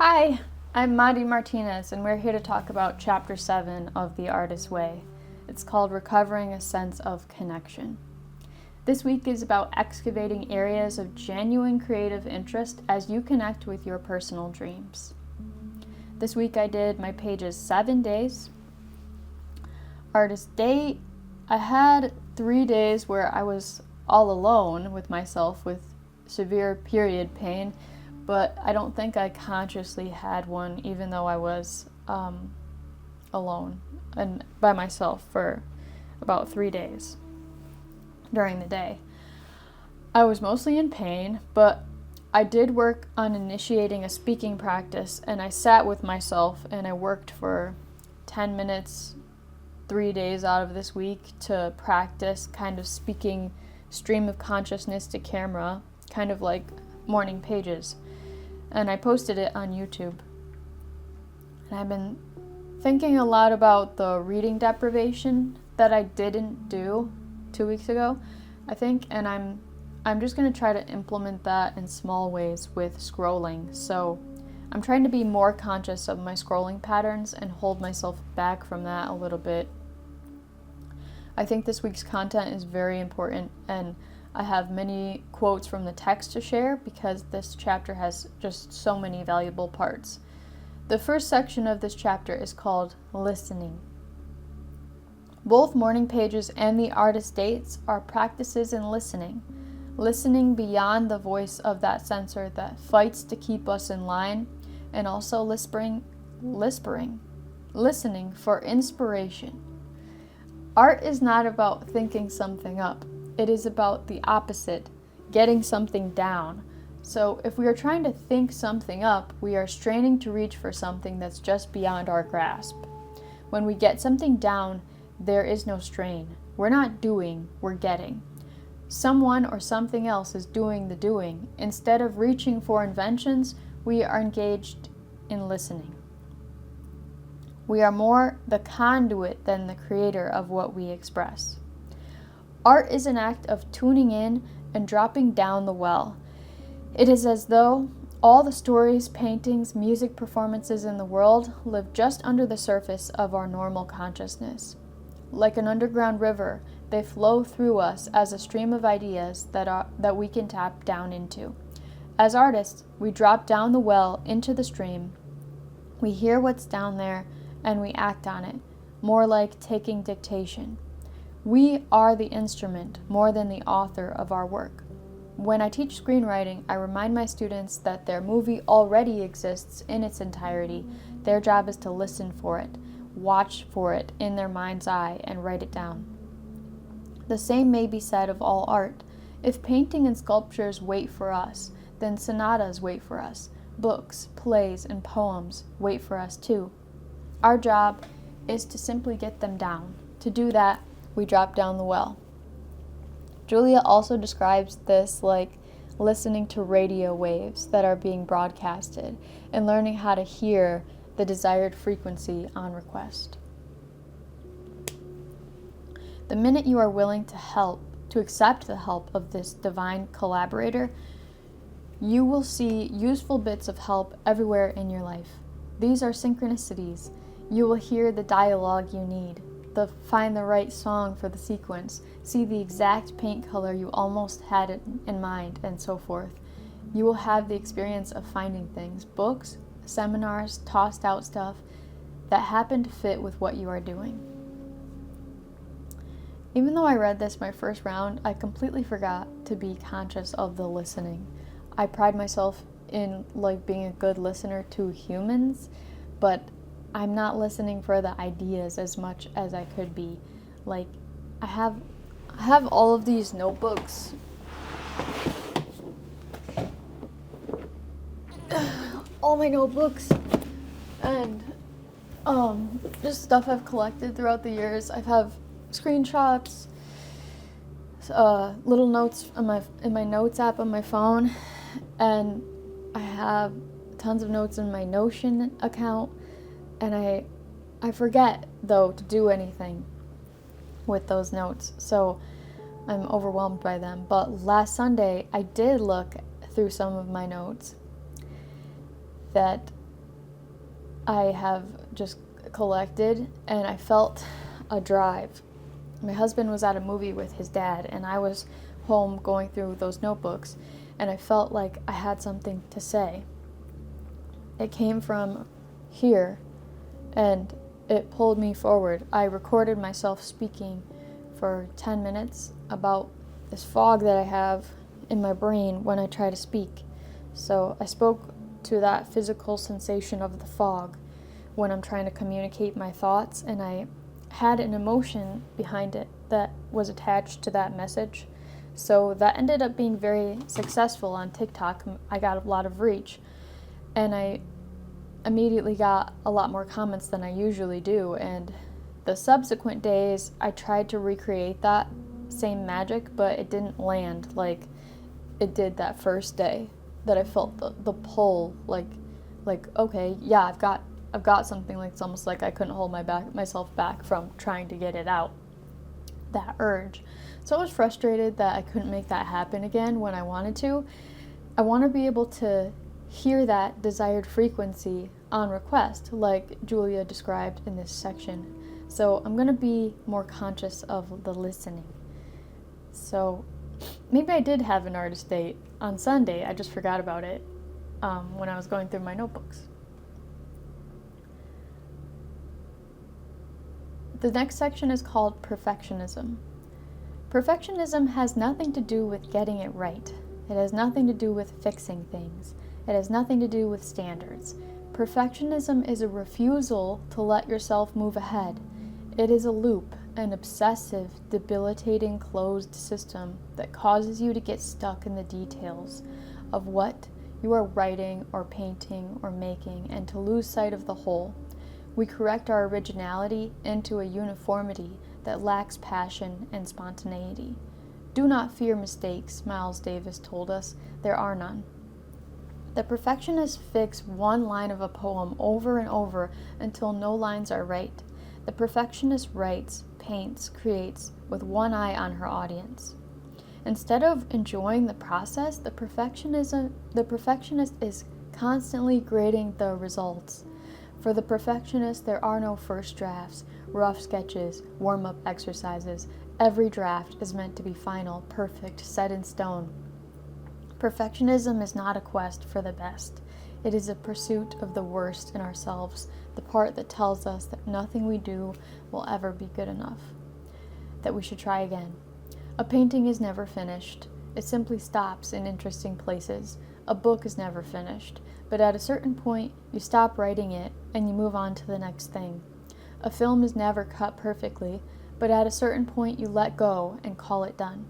Hi, I'm Madi Martinez, and we're here to talk about Chapter 7 of The Artist's Way. It's called Recovering a Sense of Connection. This week is about excavating areas of genuine creative interest as you connect with your personal dreams. This week I did my pages 7 days. Artist Day, I had 3 days where I was all alone with myself with severe period pain, but I don't think I consciously had one, even though I was alone and by myself for about 3 days during the day. I was mostly in pain, but I did work on initiating a speaking practice, and I sat with myself and I worked for 10 minutes 3 days out of this week to practice kind of speaking stream of consciousness to camera, kind of like morning pages. And I posted it on YouTube. And I've been thinking a lot about the reading deprivation that I didn't do 2 weeks ago, I think, and I'm just going to try to implement that in small ways with scrolling. So I'm trying to be more conscious of my scrolling patterns and hold myself back from that a little bit. I think this week's content is very important, and I have many quotes from the text to share because this chapter has just so many valuable parts. The first section of this chapter is called Listening. Both morning pages and the artist dates are practices in listening beyond the voice of that censor that fights to keep us in line, and also listening for inspiration. Art is not about thinking something up. It is about the opposite, getting something down. So if we are trying to think something up, we are straining to reach for something that's just beyond our grasp. When we get something down, there is no strain. We're not doing, we're getting. Someone or something else is doing the doing. Instead of reaching for inventions, we are engaged in listening. We are more the conduit than the creator of what we express. Art is an act of tuning in and dropping down the well. It is as though all the stories, paintings, music performances in the world live just under the surface of our normal consciousness. Like an underground river, they flow through us as a stream of ideas that we can tap down into. As artists, we drop down the well into the stream. We hear what's down there and we act on it, more like taking dictation. We are the instrument more than the author of our work. When I teach screenwriting, I remind my students that their movie already exists in its entirety. Their job is to listen for it, watch for it in their mind's eye, and write it down. The same may be said of all art. If painting and sculptures wait for us, then sonatas wait for us. Books, plays, and poems wait for us too. Our job is to simply get them down. To do that, we drop down the well. Julia also describes this like listening to radio waves that are being broadcasted and learning how to hear the desired frequency on request. The minute you are willing to accept the help of this divine collaborator, you will see useful bits of help everywhere in your life. These are synchronicities. You will hear the dialogue you need, find the right song for the sequence, see the exact paint color you almost had in mind, and so forth. You will have the experience of finding things, books, seminars, tossed out stuff that happen to fit with what you are doing. Even though I read this my first round, I completely forgot to be conscious of the listening. I pride myself in being a good listener to humans, but I'm not listening for the ideas as much as I could be. I have all of these notebooks. All my notebooks and just stuff I've collected throughout the years. I have screenshots, little notes in my notes app on my phone, and I have tons of notes in my Notion account. And I forget, though, to do anything with those notes, so I'm overwhelmed by them. But last Sunday, I did look through some of my notes that I have just collected, and I felt a drive. My husband was at a movie with his dad, and I was home going through those notebooks, and I felt like I had something to say. It came from here, and it pulled me forward. I recorded myself speaking for 10 minutes about this fog that I have in my brain when I try to speak. So I spoke to that physical sensation of the fog when I'm trying to communicate my thoughts, and I had an emotion behind it that was attached to that message. So that ended up being very successful on TikTok. I got a lot of reach, and I immediately got a lot more comments than I usually do. And the subsequent days, I tried to recreate that same magic, but it didn't land like it did that first day that I felt the pull, like okay, yeah, I've got something. Like, it's almost like I couldn't hold myself back from trying to get it out, that urge. So I was frustrated that I couldn't make that happen again when I wanted to. I want to be able to hear that desired frequency on request, like Julia described in this section. So I'm going to be more conscious of the listening. So maybe I did have an artist date on Sunday. I just forgot about it when I was going through my notebooks. The next section is called Perfectionism. Perfectionism has nothing to do with getting it right. It has nothing to do with fixing things. It has nothing to do with standards. Perfectionism is a refusal to let yourself move ahead. It is a loop, an obsessive, debilitating, closed system that causes you to get stuck in the details of what you are writing or painting or making, and to lose sight of the whole. We correct our originality into a uniformity that lacks passion and spontaneity. Do not fear mistakes, Miles Davis told us. There are none. The perfectionists fix one line of a poem over and over until no lines are right. The perfectionist writes, paints, creates with one eye on her audience. Instead of enjoying the process, the perfectionist is constantly grading the results. For the perfectionist, there are no first drafts, rough sketches, warm-up exercises. Every draft is meant to be final, perfect, set in stone. Perfectionism is not a quest for the best. It is a pursuit of the worst in ourselves, the part that tells us that nothing we do will ever be good enough, that we should try again. A painting is never finished. It simply stops in interesting places. A book is never finished, but at a certain point, you stop writing it and you move on to the next thing. A film is never cut perfectly, but at a certain point, you let go and call it done.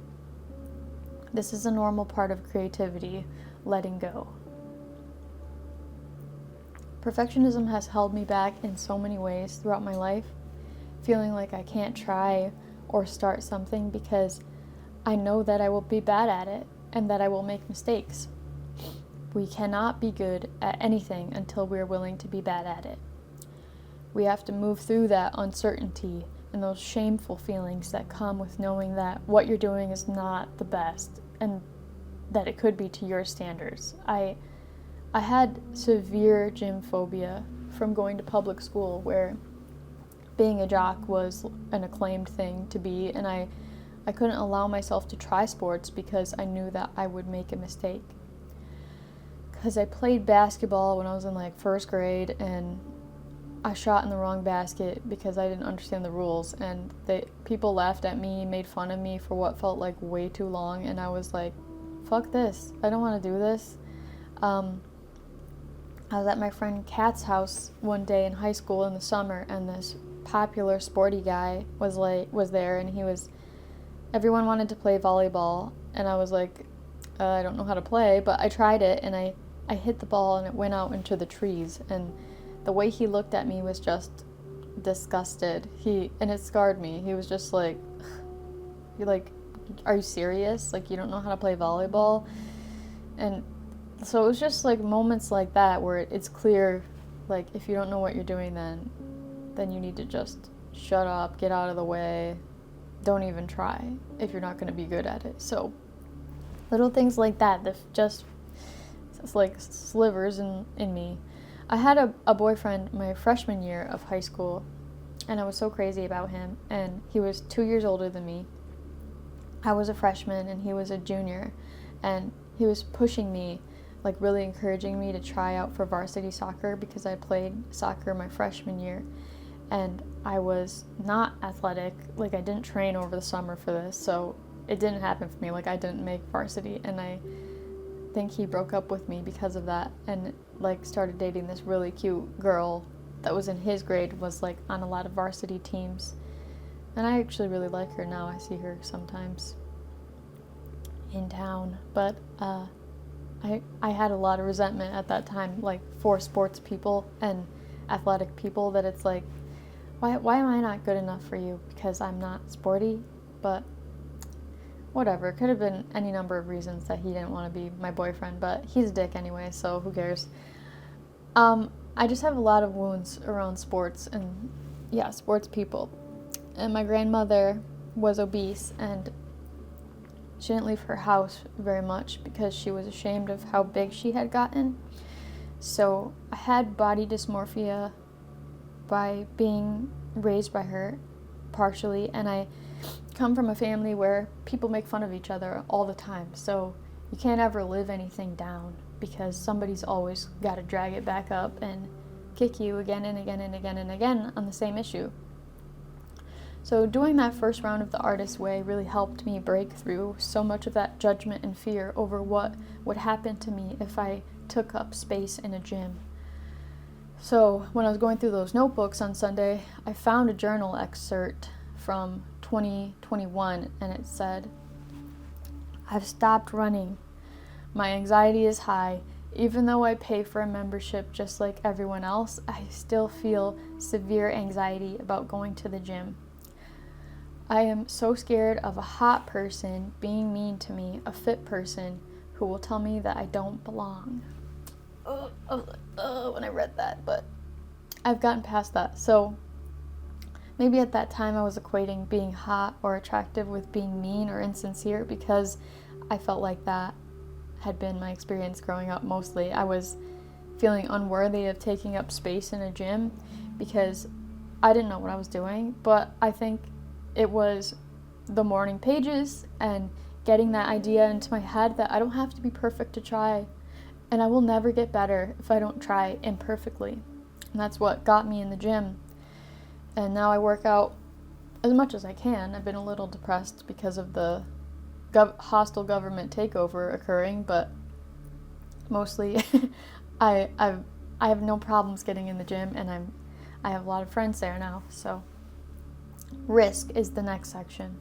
This is a normal part of creativity, letting go. Perfectionism has held me back in so many ways throughout my life, feeling like I can't try or start something because I know that I will be bad at it and that I will make mistakes. We cannot be good at anything until we are willing to be bad at it. We have to move through that uncertainty and those shameful feelings that come with knowing that what you're doing is not the best and that it could be to your standards. I had severe gym phobia from going to public school, where being a jock was an acclaimed thing to be, and I couldn't allow myself to try sports because I knew that I would make a mistake. Because I played basketball when I was in like first grade, and I shot in the wrong basket because I didn't understand the rules, and people laughed at me, made fun of me for what felt like way too long, and I was like, fuck this, I don't want to do this. I was at my friend Kat's house one day in high school in the summer, and this popular sporty guy was there, and everyone wanted to play volleyball, and I was like, I don't know how to play, but I tried it, and I hit the ball and it went out into the trees, and the way he looked at me was just disgusted. And it scarred me. He was just like, you're like, are you serious? Like, you don't know how to play volleyball? And so it was just like moments like that where it's clear, like, if you don't know what you're doing, then you need to just shut up, get out of the way, don't even try if you're not going to be good at it. So little things like that just it's like slivers in me. I had a boyfriend my freshman year of high school, and I was so crazy about him, and he was 2 years older than me. I was a freshman and he was a junior, and he was pushing me, like really encouraging me to try out for varsity soccer because I played soccer my freshman year, and I was not athletic. Like, I didn't train over the summer for this, so it didn't happen for me. Like, I didn't make varsity, and I think he broke up with me because of that, and like started dating this really cute girl that was in his grade, was like on a lot of varsity teams, and I actually really like her now. I see her sometimes in town, but I had a lot of resentment at that time, like for sports people and athletic people, that it's like, why am I not good enough for you because I'm not sporty? But whatever, it could have been any number of reasons that he didn't want to be my boyfriend, but he's a dick anyway, so who cares? I just have a lot of wounds around sports and, yeah, sports people. And my grandmother was obese, and she didn't leave her house very much because she was ashamed of how big she had gotten. So I had body dysmorphia by being raised by her, partially, and I come from a family where people make fun of each other all the time, so you can't ever live anything down because somebody's always got to drag it back up and kick you again and again and again and again on the same issue. So doing that first round of the Artist Way really helped me break through so much of that judgment and fear over what would happen to me if I took up space in a gym. So when I was going through those notebooks on Sunday, I found a journal excerpt from 2021, and it said, "I've stopped running. My anxiety is high. Even though I pay for a membership just like everyone else, I still feel severe anxiety about going to the gym. I am so scared of a hot person being mean to me, a fit person who will tell me that I don't belong." When I read that, but I've gotten past that. So maybe at that time I was equating being hot or attractive with being mean or insincere, because I felt like that had been my experience growing up mostly. I was feeling unworthy of taking up space in a gym because I didn't know what I was doing, but I think it was the morning pages and getting that idea into my head that I don't have to be perfect to try, and I will never get better if I don't try imperfectly. And that's what got me in the gym. And now I work out as much as I can. I've been a little depressed because of the hostile government takeover occurring, but mostly I have no problems getting in the gym, and I have a lot of friends there now. So risk is the next section.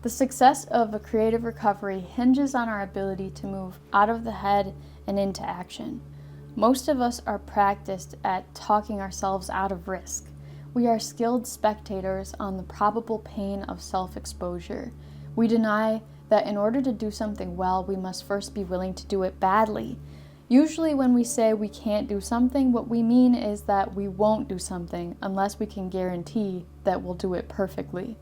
The success of a creative recovery hinges on our ability to move out of the head and into action. Most of us are practiced at talking ourselves out of risk. We are skilled spectators on the probable pain of self-exposure. We deny that in order to do something well, we must first be willing to do it badly. Usually when we say we can't do something, what we mean is that we won't do something unless we can guarantee that we'll do it perfectly.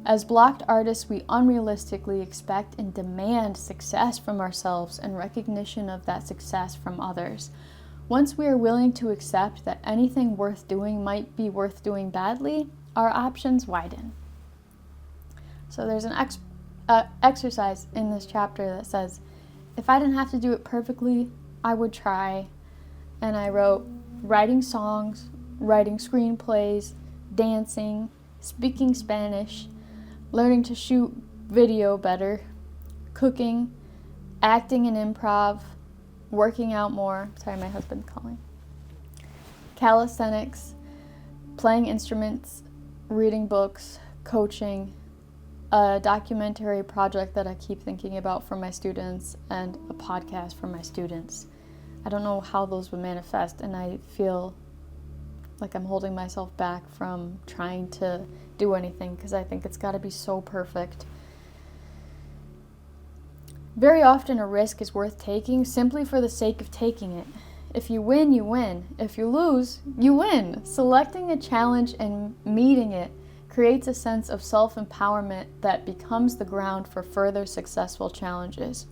As blocked artists, we unrealistically expect and demand success from ourselves and recognition of that success from others. Once we are willing to accept that anything worth doing might be worth doing badly, our options widen. So there's an exercise in this chapter that says, if I didn't have to do it perfectly, I would try. And I wrote writing songs, writing screenplays, dancing, speaking Spanish, learning to shoot video better, cooking, acting and improv, working out more. Sorry, my husband's calling. Calisthenics, playing instruments, reading books, coaching, a documentary project that I keep thinking about for my students, and a podcast for my students. I don't know how those would manifest, and I feel like I'm holding myself back from trying to do anything because I think it's got to be so perfect. Very often a risk is worth taking simply for the sake of taking it. If you win, you win. If you lose, you win. Selecting a challenge and meeting it creates a sense of self-empowerment that becomes the ground for further successful challenges.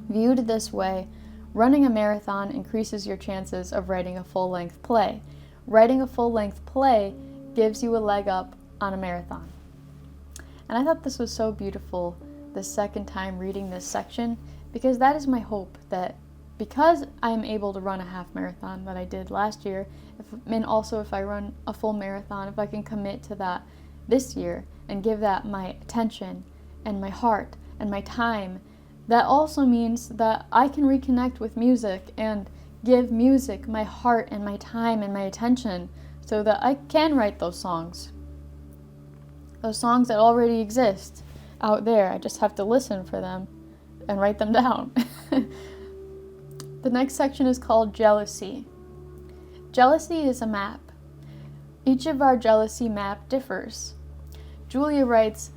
Viewed this way, Running a marathon increases your chances of writing a full-length play. Writing a full-length play gives you a leg up on a marathon. And I thought this was so beautiful the second time reading this section, because that is my hope, that because I'm able to run a half marathon that I did last year, and also if I run a full marathon, if I can commit to that this year and give that my attention and my heart and my time, that also means that I can reconnect with music and give music my heart and my time and my attention so that I can write those songs. Those songs that already exist out there. I just have to listen for them and write them down. The next section is called Jealousy. Jealousy is a map. Each of our jealousy map differs. Julia writes,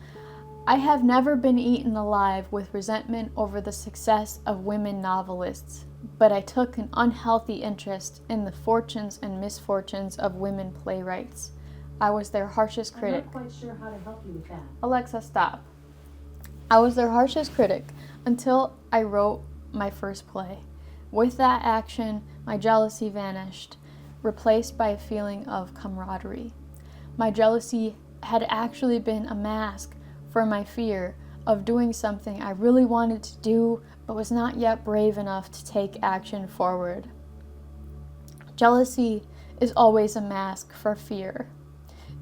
I have never been eaten alive with resentment over the success of women novelists, but I took an unhealthy interest in the fortunes and misfortunes of women playwrights. I was their harshest critic. I'm not quite sure how to help you with that. Alexa, stop. I was their harshest critic until I wrote my first play. With that action, my jealousy vanished, replaced by a feeling of camaraderie. My jealousy had actually been a mask for my fear of doing something I really wanted to do, but was not yet brave enough to take action forward. Jealousy is always a mask for fear.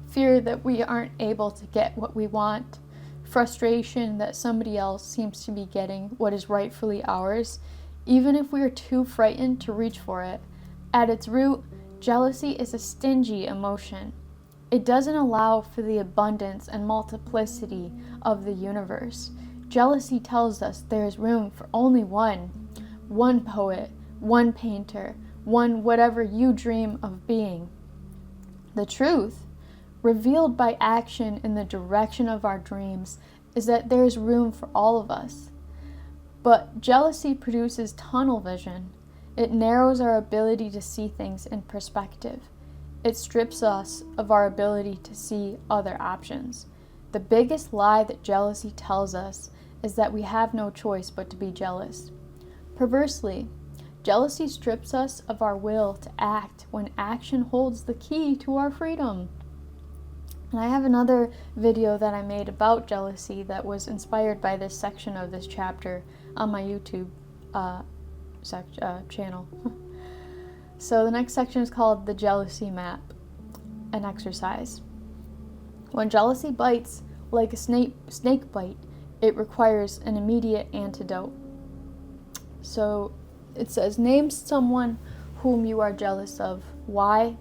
Fear that we aren't able to get what we want, frustration that somebody else seems to be getting what is rightfully ours, even if we are too frightened to reach for it. At its root, jealousy is a stingy emotion. It doesn't allow for the abundance and multiplicity of the universe. Jealousy tells us there is room for only one poet, one painter, one whatever you dream of being. The truth, revealed by action in the direction of our dreams, is that there is room for all of us. But jealousy produces tunnel vision. It narrows our ability to see things in perspective. It strips us of our ability to see other options. The biggest lie that jealousy tells us is that we have no choice but to be jealous. Perversely, jealousy strips us of our will to act when action holds the key to our freedom. And I have another video that I made about jealousy that was inspired by this section of this chapter on my YouTube channel. So the next section is called the Jealousy Map, an exercise. When jealousy bites like a snake bite, it requires an immediate antidote. So it says, name someone whom you are jealous of. Why?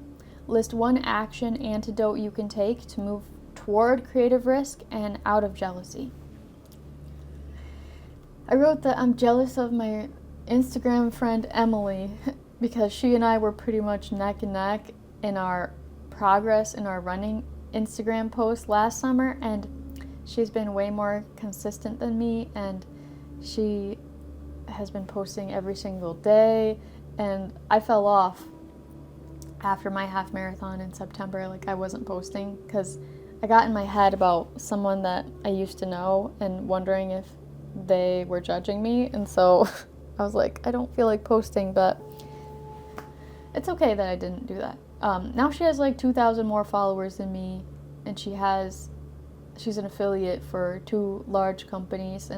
List one action antidote you can take to move toward creative risk and out of jealousy. I wrote that I'm jealous of my Instagram friend Emily because she and I were pretty much neck and neck in our progress in our running Instagram post last summer, and she's been way more consistent than me, and she has been posting every single day, and I fell off after my half marathon in September. Like, I wasn't posting because I got in my head about someone that I used to know and wondering if they were judging me, and so I was like, I don't feel like posting, but it's okay that I didn't do that. Now she has like 2,000 more followers than me, and she's an affiliate for 2 large companies,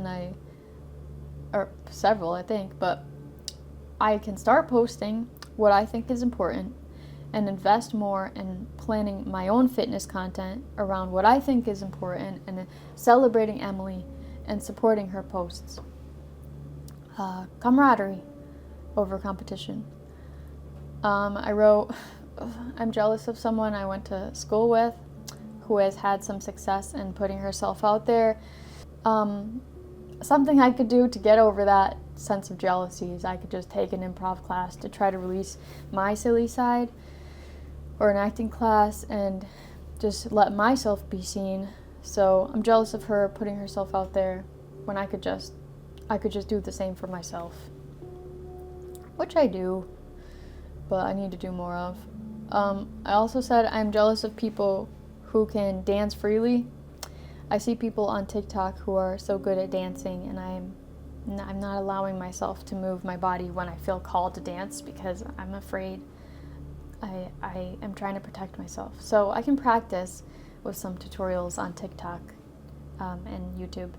or several, I think, but I can start posting what I think is important and invest more in planning my own fitness content around what I think is important and celebrating Emily and supporting her posts. Camaraderie over competition. I wrote, I'm jealous of someone I went to school with who has had some success in putting herself out there. Something I could do to get over that sense of jealousy is I could just take an improv class to try to release my silly side, or an acting class, and just let myself be seen. So I'm jealous of her putting herself out there when I could just do the same for myself, which I do, but I need to do more of. I also said I'm jealous of people who can dance freely. I see people on TikTok who are so good at dancing, and I'm I'm not allowing myself to move my body when I feel called to dance because I'm afraid. I am trying to protect myself. So I can practice with some tutorials on TikTok and YouTube.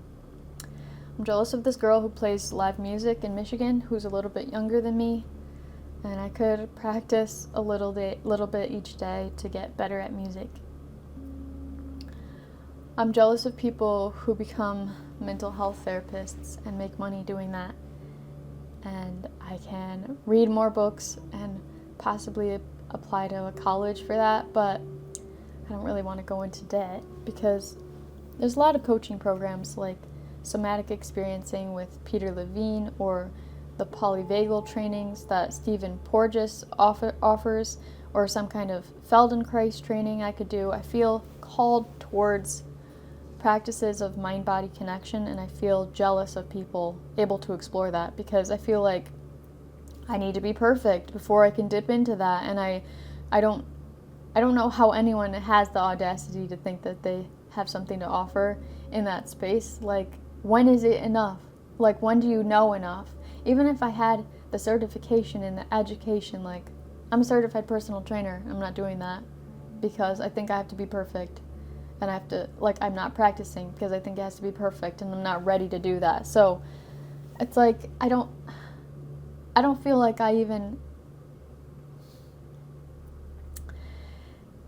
I'm jealous of this girl who plays live music in Michigan who's a little bit younger than me, and I could practice a little bit each day to get better at music. I'm jealous of people who become mental health therapists and make money doing that. And I can read more books and possibly apply to a college for that, but I don't really want to go into debt because there's a lot of coaching programs like somatic experiencing with Peter Levine or the polyvagal trainings that Stephen Porges offers, or some kind of Feldenkrais training I could do. I feel called towards practices of mind-body connection, and I feel jealous of people able to explore that because I feel like I need to be perfect before I can dip into that, and I don't know how anyone has the audacity to think that they have something to offer in that space. Like, when is it enough? Like, when do you know enough? Even if I had the certification and the education, like, I'm a certified personal trainer, I'm not doing that because I think I have to be perfect. And I have to, like, I'm not practicing because I think it has to be perfect, and I'm not ready to do that. So it's like I don't feel like I even,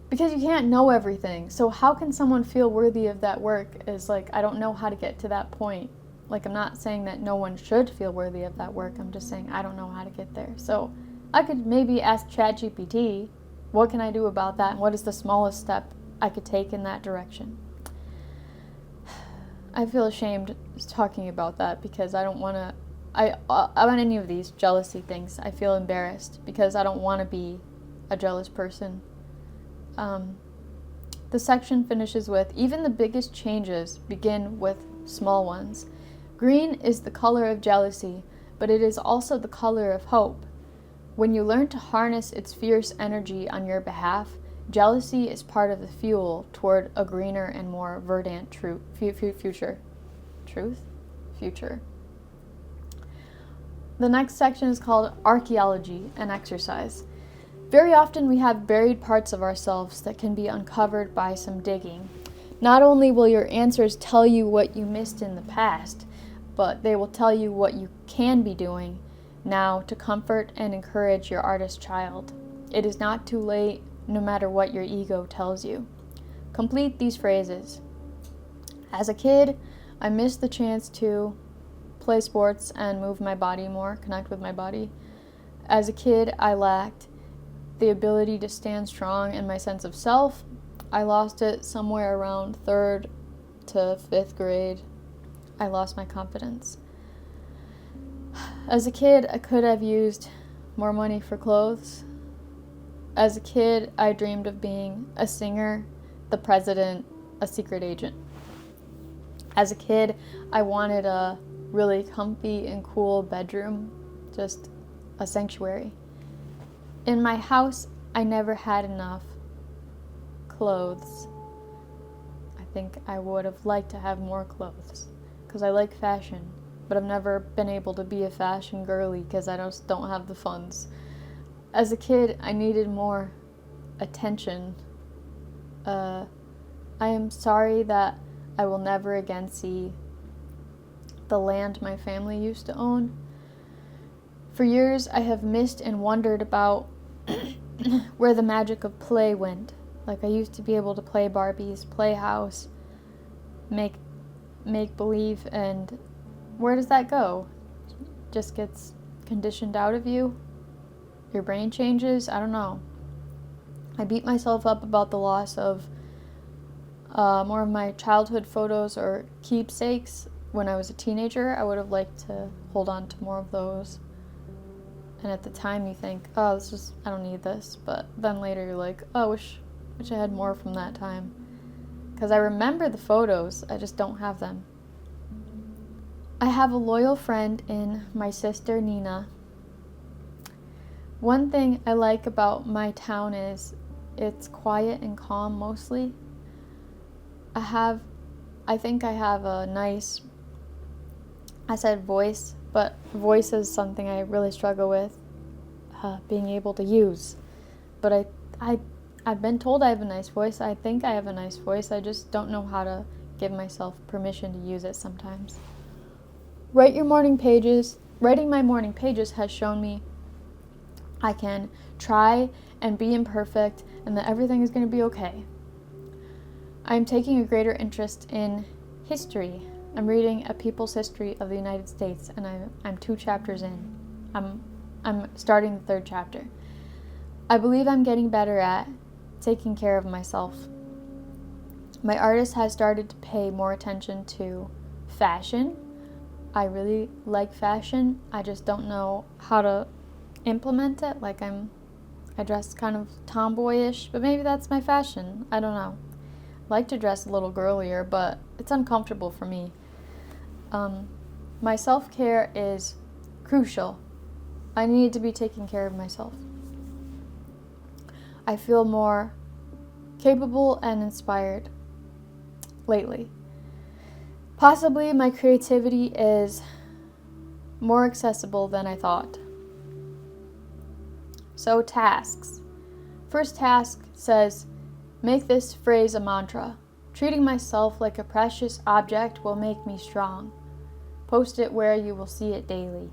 because you can't know everything. So how can someone feel worthy of that work? Is like, I don't know how to get to that point. Like, I'm not saying that no one should feel worthy of that work. I'm just saying I don't know how to get there. So I could maybe ask ChatGPT, what can I do about that? And what is the smallest step I could take in that direction? I feel ashamed talking about that because I don't want to, on any of these jealousy things, I feel embarrassed because I don't want to be a jealous person. The section finishes with, even the biggest changes begin with small ones. Green is the color of jealousy, but it is also the color of hope. When you learn to harness its fierce energy on your behalf, jealousy is part of the fuel toward a greener and more verdant future. Future. The next section is called Archeology and Exercise. Very often we have buried parts of ourselves that can be uncovered by some digging. Not only will your answers tell you what you missed in the past, but they will tell you what you can be doing now to comfort and encourage your artist child. It is not too late, no matter what your ego tells you. Complete these phrases. As a kid, I missed the chance to play sports and move my body more, connect with my body. As a kid, I lacked the ability to stand strong in my sense of self. I lost it somewhere around 3rd to 5th grade. I lost my confidence. As a kid, I could have used more money for clothes. As a kid, I dreamed of being a singer, the president, a secret agent. As a kid, I wanted a really comfy and cool bedroom, just a sanctuary. In my house, I never had enough clothes. I think I would have liked to have more clothes because I like fashion, but I've never been able to be a fashion girly because I just don't have the funds. As a kid, I needed more attention. I am sorry that I will never again see the land my family used to own. For years, I have missed and wondered about where the magic of play went. Like, I used to be able to play Barbies, play house, make believe, and where does that go? Just gets conditioned out of you? Your brain changes? I don't know. I beat myself up about the loss of more of my childhood photos or keepsakes when I was a teenager. I would have liked to hold on to more of those. And at the time you think, oh, I don't need this. But then later you're like, oh, wish I had more from that time. Because I remember the photos, I just don't have them. I have a loyal friend in my sister Nina. One thing I like about my town is it's quiet and calm mostly. I think I have a nice I said voice, but voice is something I really struggle with being able to use. But I've been told I have a nice voice. I think I have a nice voice. I just don't know how to give myself permission to use it sometimes. Writing my morning pages has shown me I can try and be imperfect and that everything is going to be okay. I'm taking a greater interest in history. I'm reading A People's History of the United States, and I'm 2 chapters in. I'm starting the 3rd chapter. I believe I'm getting better at taking care of myself. My artist has started to pay more attention to fashion. I really like fashion. I just don't know how to implement it. Like I dress kind of tomboyish, but maybe that's my fashion. I don't know. I like to dress a little girlier, but it's uncomfortable for me. My self-care is crucial. I need to be taking care of myself. I feel more capable and inspired lately. Possibly my creativity is more accessible than I thought. So tasks. First task says, make this phrase a mantra. Treating myself like a precious object will make me strong. Post it where you will see it daily.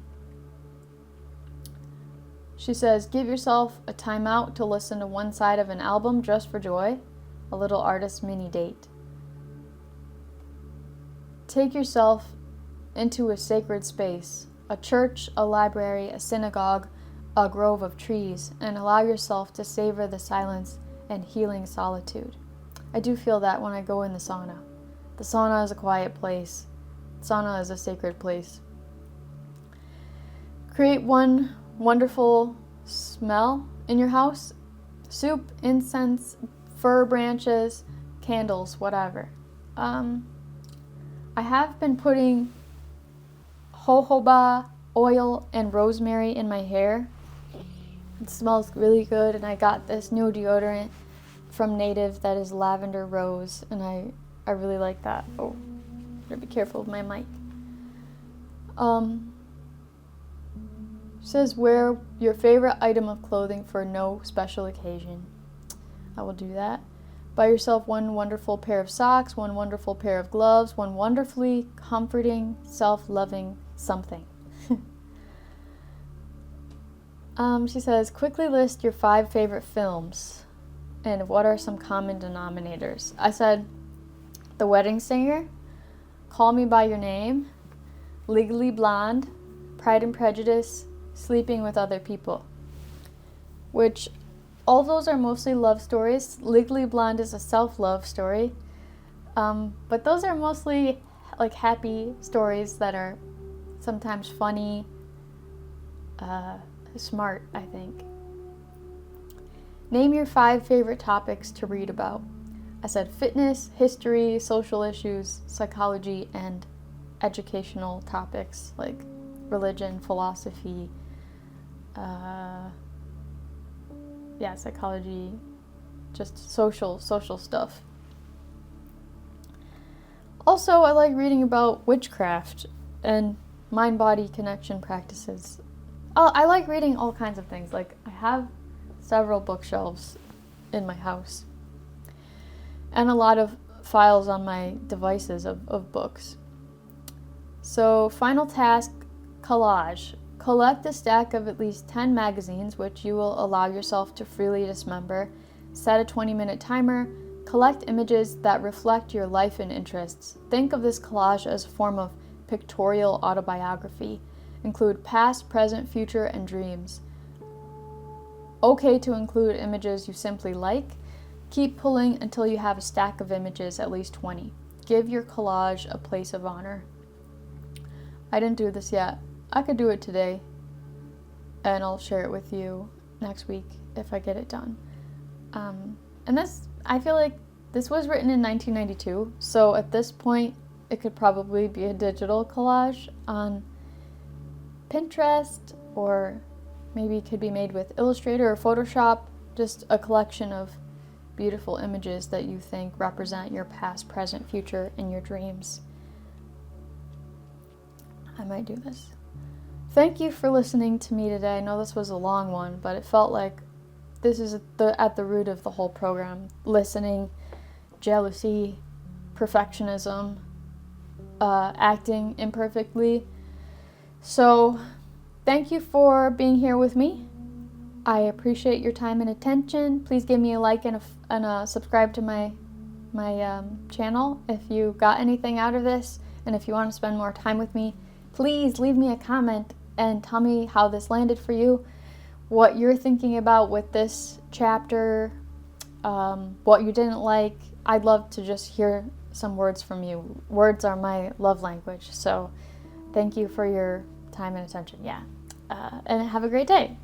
She says, give yourself a timeout to listen to one side of an album just for joy. A little artist mini date. Take yourself into a sacred space, a church, a library, a synagogue, a grove of trees, and allow yourself to savor the silence and healing solitude. I do feel that when I go in the sauna. The sauna is a quiet place. The sauna is a sacred place. Create one wonderful smell in your house. Soup, incense, fir branches, candles, whatever. I have been putting jojoba oil and rosemary in my hair. It smells really good, and I got this new deodorant from Native that is lavender rose, and I really like that. Oh, gotta be careful with my mic. Says wear your favorite item of clothing for no special occasion. I will do that. Buy yourself one wonderful pair of socks, one wonderful pair of gloves, one wonderfully comforting, self-loving something. She says, quickly list your 5 favorite films and what are some common denominators. I said, The Wedding Singer, Call Me By Your Name, Legally Blonde, Pride and Prejudice, Sleeping with Other People, which all those are mostly love stories. Legally Blonde is a self-love story, but those are mostly like happy stories that are sometimes funny, smart, I think. Name your 5 favorite topics to read about. I said fitness, history, social issues, psychology, and educational topics like religion, philosophy, psychology, just social stuff. Also, I like reading about witchcraft and mind-body connection practices. I like reading all kinds of things. Like, I have several bookshelves in my house and a lot of files on my devices of books. So, final task, collage. Collect a stack of at least 10 magazines, which you will allow yourself to freely dismember. Set a 20-minute timer. Collect images that reflect your life and interests. Think of this collage as a form of pictorial autobiography. Include past, present, future, and dreams. Okay to include images you simply like. Keep pulling until you have a stack of images, at least 20. Give your collage a place of honor. I didn't do this yet. I could do it today, and I'll share it with you next week if I get it done. And this, I feel like this was written in 1992, so at this point, it could probably be a digital collage on Pinterest, or maybe it could be made with Illustrator or Photoshop, just a collection of beautiful images that you think represent your past, present, future, and your dreams. I might do this. Thank you for listening to me today. I know this was a long one, but it felt like this is at the root of the whole program. Listening, jealousy, perfectionism, acting imperfectly. So, thank you for being here with me. I appreciate your time and attention. Please give me a like and a subscribe to my channel if you got anything out of this. And if you want to spend more time with me, please leave me a comment and tell me how this landed for you, what you're thinking about with this chapter, what you didn't like. I'd love to just hear some words from you. Words are my love language. So thank you for your time and attention. Yeah. And have a great day.